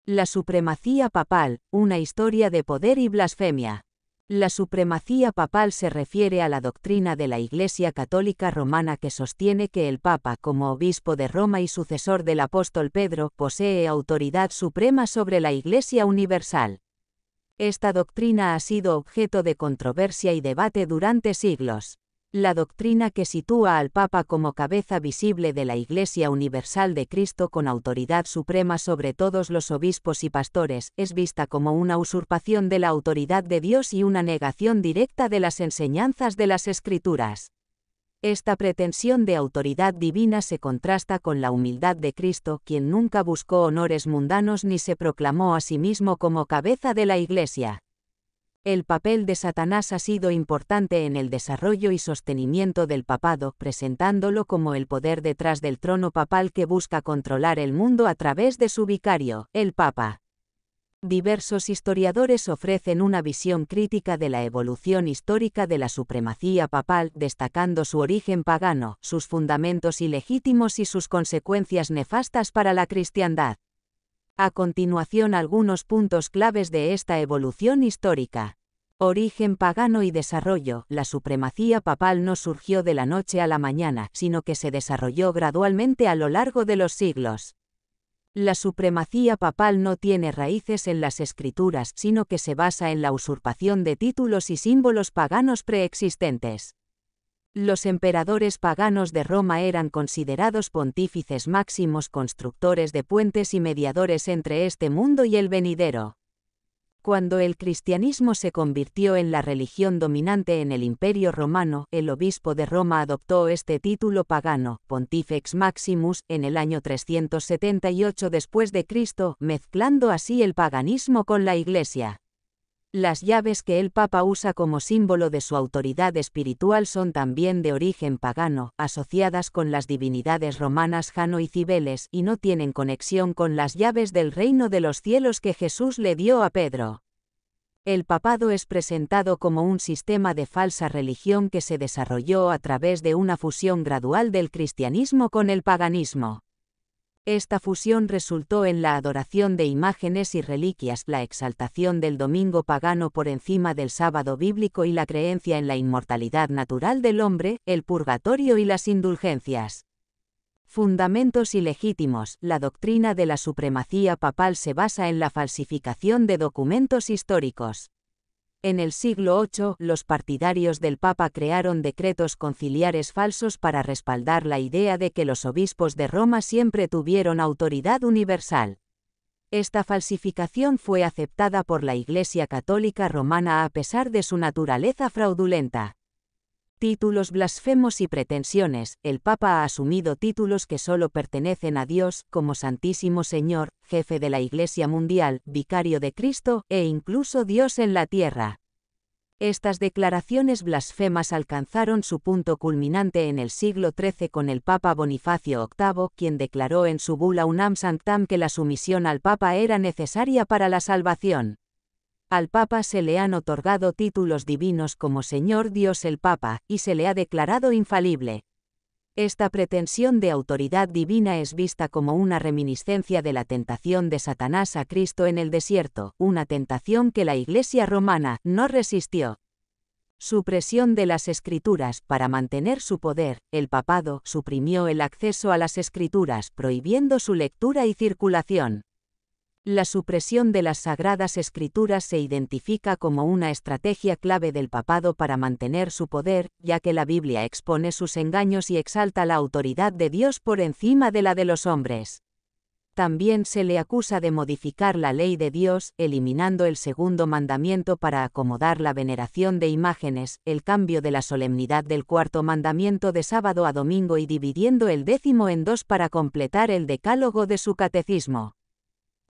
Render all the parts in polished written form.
La supremacía papal, una historia de poder y blasfemia. La supremacía papal se refiere a la doctrina de la Iglesia Católica Romana que sostiene que el Papa, como obispo de Roma y sucesor del apóstol Pedro, posee autoridad suprema sobre la Iglesia universal. Esta doctrina ha sido objeto de controversia y debate durante siglos. La doctrina que sitúa al Papa como cabeza visible de la Iglesia Universal de Cristo con autoridad suprema sobre todos los obispos y pastores, es vista como una usurpación de la autoridad de Dios y una negación directa de las enseñanzas de las Escrituras. Esta pretensión de autoridad divina se contrasta con la humildad de Cristo, quien nunca buscó honores mundanos ni se proclamó a sí mismo como cabeza de la Iglesia. El papel de Satanás ha sido importante en el desarrollo y sostenimiento del papado, presentándolo como el poder detrás del trono papal que busca controlar el mundo a través de su vicario, el Papa. Diversos historiadores ofrecen una visión crítica de la evolución histórica de la supremacía papal, destacando su origen pagano, sus fundamentos ilegítimos y sus consecuencias nefastas para la cristiandad. A continuación algunos puntos claves de esta evolución histórica. Origen pagano y desarrollo. La supremacía papal no surgió de la noche a la mañana, sino que se desarrolló gradualmente a lo largo de los siglos. La supremacía papal no tiene raíces en las Escrituras, sino que se basa en la usurpación de títulos y símbolos paganos preexistentes. Los emperadores paganos de Roma eran considerados pontífices máximos, constructores de puentes y mediadores entre este mundo y el venidero. Cuando el cristianismo se convirtió en la religión dominante en el Imperio Romano, el obispo de Roma adoptó este título pagano, Pontifex Maximus, en el año 378 después de Cristo, mezclando así el paganismo con la Iglesia. Las llaves que el Papa usa como símbolo de su autoridad espiritual son también de origen pagano, asociadas con las divinidades romanas Jano y Cibeles, y no tienen conexión con las llaves del reino de los cielos que Jesús le dio a Pedro. El papado es presentado como un sistema de falsa religión que se desarrolló a través de una fusión gradual del cristianismo con el paganismo. Esta fusión resultó en la adoración de imágenes y reliquias, la exaltación del domingo pagano por encima del sábado bíblico y la creencia en la inmortalidad natural del hombre, el purgatorio y las indulgencias. Fundamentos ilegítimos. La doctrina de la supremacía papal se basa en la falsificación de documentos históricos. En el siglo VIII, los partidarios del Papa crearon decretos conciliares falsos para respaldar la idea de que los obispos de Roma siempre tuvieron autoridad universal. Esta falsificación fue aceptada por la Iglesia Católica Romana a pesar de su naturaleza fraudulenta. Títulos blasfemos y pretensiones. El Papa ha asumido títulos que solo pertenecen a Dios, como Santísimo Señor, Jefe de la Iglesia Mundial, Vicario de Cristo, e incluso Dios en la tierra. Estas declaraciones blasfemas alcanzaron su punto culminante en el siglo XIII con el Papa Bonifacio VIII, quien declaró en su bula Unam Sanctam que la sumisión al Papa era necesaria para la salvación. Al Papa se le han otorgado títulos divinos como Señor Dios el Papa, y se le ha declarado infalible. Esta pretensión de autoridad divina es vista como una reminiscencia de la tentación de Satanás a Cristo en el desierto, una tentación que la Iglesia romana no resistió. Supresión de las Escrituras. Para mantener su poder, el papado suprimió el acceso a las Escrituras, prohibiendo su lectura y circulación. La supresión de las Sagradas Escrituras se identifica como una estrategia clave del papado para mantener su poder, ya que la Biblia expone sus engaños y exalta la autoridad de Dios por encima de la de los hombres. También se le acusa de modificar la ley de Dios, eliminando el segundo mandamiento para acomodar la veneración de imágenes, el cambio de la solemnidad del cuarto mandamiento de sábado a domingo y dividiendo el 10º en 2 para completar el decálogo de su catecismo.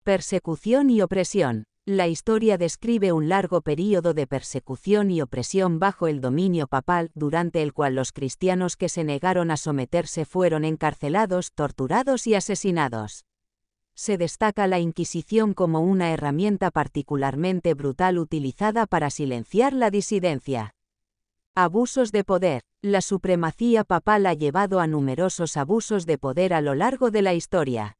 Persecución y opresión. La historia describe un largo período de persecución y opresión bajo el dominio papal, durante el cual los cristianos que se negaron a someterse fueron encarcelados, torturados y asesinados. Se destaca la Inquisición como una herramienta particularmente brutal utilizada para silenciar la disidencia. Abusos de poder. La supremacía papal ha llevado a numerosos abusos de poder a lo largo de la historia.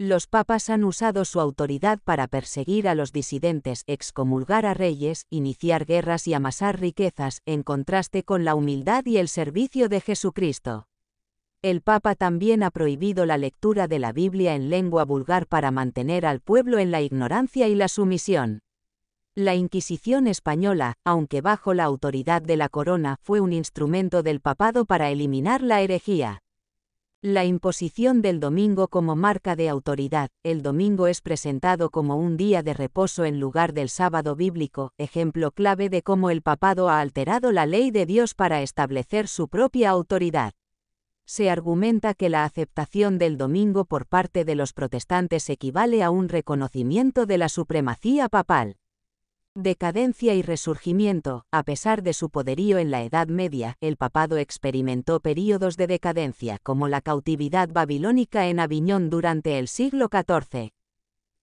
Los papas han usado su autoridad para perseguir a los disidentes, excomulgar a reyes, iniciar guerras y amasar riquezas, en contraste con la humildad y el servicio de Jesucristo. El Papa también ha prohibido la lectura de la Biblia en lengua vulgar para mantener al pueblo en la ignorancia y la sumisión. La Inquisición española, aunque bajo la autoridad de la corona, fue un instrumento del papado para eliminar la herejía. La imposición del domingo como marca de autoridad. El domingo es presentado como un día de reposo en lugar del sábado bíblico, ejemplo clave de cómo el papado ha alterado la ley de Dios para establecer su propia autoridad. Se argumenta que la aceptación del domingo por parte de los protestantes equivale a un reconocimiento de la supremacía papal. Decadencia y resurgimiento. A pesar de su poderío en la Edad Media, el papado experimentó períodos de decadencia, como la cautividad babilónica en Aviñón durante el siglo XIV.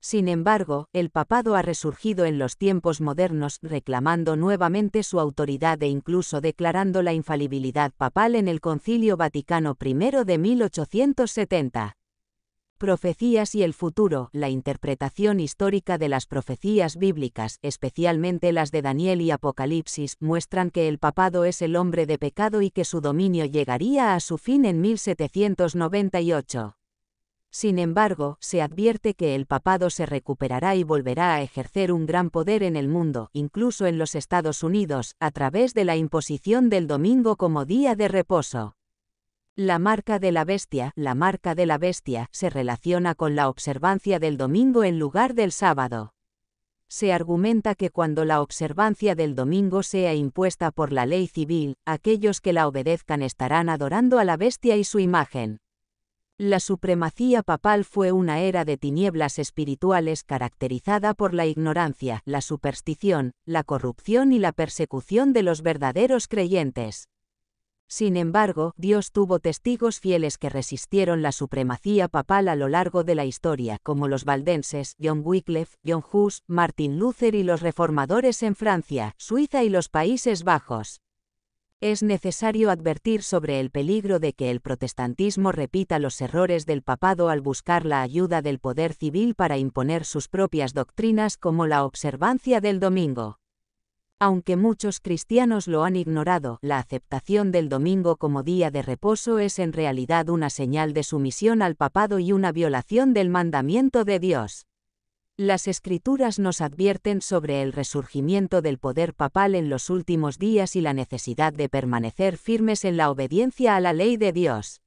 Sin embargo, el papado ha resurgido en los tiempos modernos, reclamando nuevamente su autoridad e incluso declarando la infalibilidad papal en el Concilio Vaticano I de 1870. Profecías y el futuro. La interpretación histórica de las profecías bíblicas, especialmente las de Daniel y Apocalipsis, muestran que el papado es el hombre de pecado y que su dominio llegaría a su fin en 1798. Sin embargo, se advierte que el papado se recuperará y volverá a ejercer un gran poder en el mundo, incluso en los Estados Unidos, a través de la imposición del domingo como día de reposo. La marca de la bestia. La marca de la bestia se relaciona con la observancia del domingo en lugar del sábado. Se argumenta que cuando la observancia del domingo sea impuesta por la ley civil, aquellos que la obedezcan estarán adorando a la bestia y su imagen. La supremacía papal fue una era de tinieblas espirituales caracterizada por la ignorancia, la superstición, la corrupción y la persecución de los verdaderos creyentes. Sin embargo, Dios tuvo testigos fieles que resistieron la supremacía papal a lo largo de la historia, como los valdenses, John Wycliffe, John Hus, Martin Luther y los reformadores en Francia, Suiza y los Países Bajos. Es necesario advertir sobre el peligro de que el protestantismo repita los errores del papado al buscar la ayuda del poder civil para imponer sus propias doctrinas como la observancia del domingo. Aunque muchos cristianos lo han ignorado, la aceptación del domingo como día de reposo es en realidad una señal de sumisión al papado y una violación del mandamiento de Dios. Las Escrituras nos advierten sobre el resurgimiento del poder papal en los últimos días y la necesidad de permanecer firmes en la obediencia a la ley de Dios.